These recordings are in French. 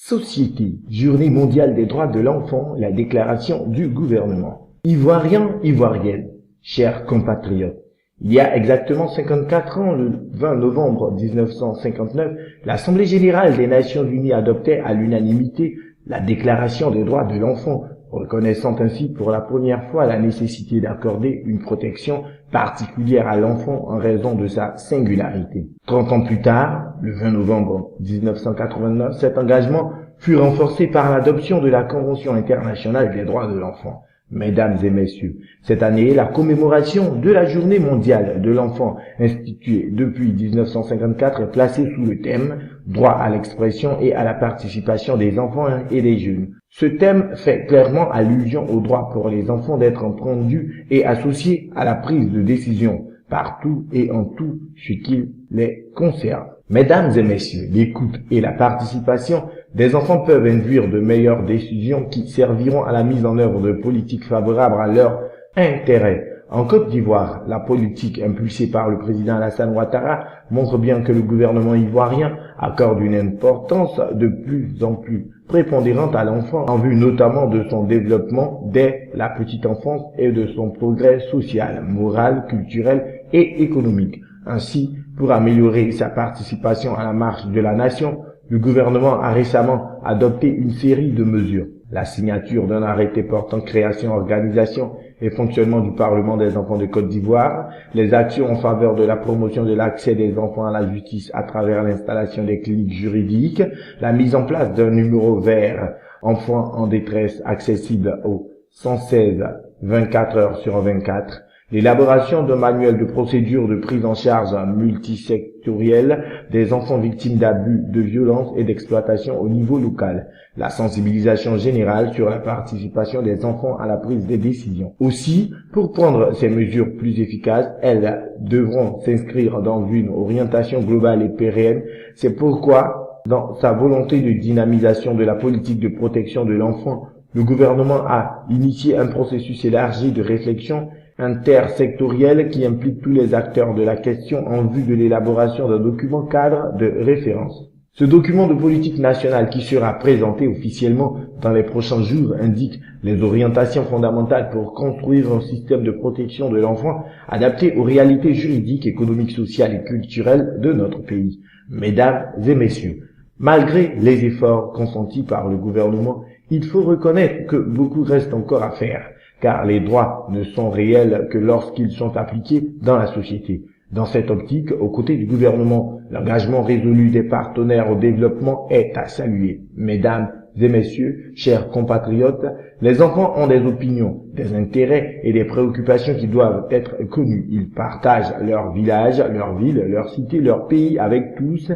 Société, Journée mondiale des droits de l'enfant, la déclaration du gouvernement. Ivoiriens, Ivoiriennes, chers compatriotes, il y a exactement 54 ans, le 20 novembre 1959, l'Assemblée générale des Nations unies adoptait à l'unanimité la Déclaration des droits de l'enfant, reconnaissant ainsi pour la première fois la nécessité d'accorder une protection particulière à l'enfant en raison de sa singularité. 30 ans plus tard, le 20 novembre 1989, cet engagement fut renforcé par l'adoption de la Convention internationale des droits de l'enfant. Mesdames et messieurs, cette année, la commémoration de la Journée mondiale de l'enfant, instituée depuis 1954, est placée sous le thème « Droit à l'expression et à la participation des enfants et des jeunes ». Ce thème fait clairement allusion au droit pour les enfants d'être entendus et associés à la prise de décision partout et en tout ce qui les concerne. Mesdames et messieurs, l'écoute et la participation des enfants peuvent induire de meilleures décisions qui serviront à la mise en œuvre de politiques favorables à leur intérêt. En Côte d'Ivoire, la politique impulsée par le président Alassane Ouattara montre bien que le gouvernement ivoirien accorde une importance de plus en plus prépondérante à l'enfant en vue notamment de son développement dès la petite enfance et de son progrès social, moral, culturel et économique. Ainsi, pour améliorer sa participation à la marche de la nation, le gouvernement a récemment adopté une série de mesures. La signature d'un arrêté portant création, organisation et fonctionnement du Parlement des enfants de Côte d'Ivoire, les actions en faveur de la promotion de l'accès des enfants à la justice à travers l'installation des cliniques juridiques, la mise en place d'un numéro vert enfants en détresse accessible au 116 24 heures sur 24, l'élaboration d'un manuel de procédure de prise en charge multisectorielle des enfants victimes d'abus, de violences et d'exploitation au niveau local, la sensibilisation générale sur la participation des enfants à la prise des décisions. Aussi, pour prendre ces mesures plus efficaces, elles devront s'inscrire dans une orientation globale et pérenne. C'est pourquoi, dans sa volonté de dynamisation de la politique de protection de l'enfant, le gouvernement a initié un processus élargi de réflexion intersectoriel qui implique tous les acteurs de la question en vue de l'élaboration d'un document cadre de référence. Ce document de politique nationale qui sera présenté officiellement dans les prochains jours indique les orientations fondamentales pour construire un système de protection de l'enfant adapté aux réalités juridiques, économiques, sociales et culturelles de notre pays. Mesdames et messieurs, malgré les efforts consentis par le gouvernement, il faut reconnaître que beaucoup reste encore à faire, car les droits ne sont réels que lorsqu'ils sont appliqués dans la société. Dans cette optique, aux côtés du gouvernement, l'engagement résolu des partenaires au développement est à saluer. Mesdames et messieurs, chers compatriotes, les enfants ont des opinions, des intérêts et des préoccupations qui doivent être connus. Ils partagent leur village, leur ville, leur cité, leur pays avec tous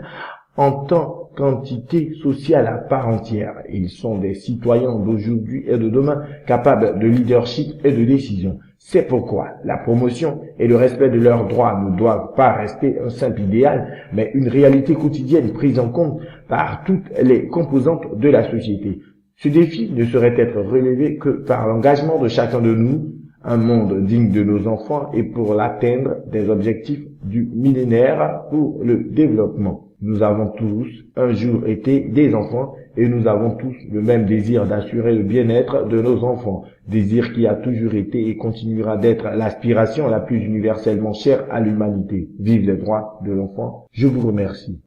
en tant qu'entité sociale à part entière. Ils sont des citoyens d'aujourd'hui et de demain capables de leadership et de décision. C'est pourquoi la promotion et le respect de leurs droits ne doivent pas rester un simple idéal, mais une réalité quotidienne prise en compte par toutes les composantes de la société. Ce défi ne saurait être relevé que par l'engagement de chacun de nous, un monde digne de nos enfants et pour l'atteindre des objectifs du millénaire pour le développement. Nous avons tous un jour été des enfants et nous avons tous le même désir d'assurer le bien-être de nos enfants, désir qui a toujours été et continuera d'être l'aspiration la plus universellement chère à l'humanité. Vive les droits de l'enfant. Je vous remercie.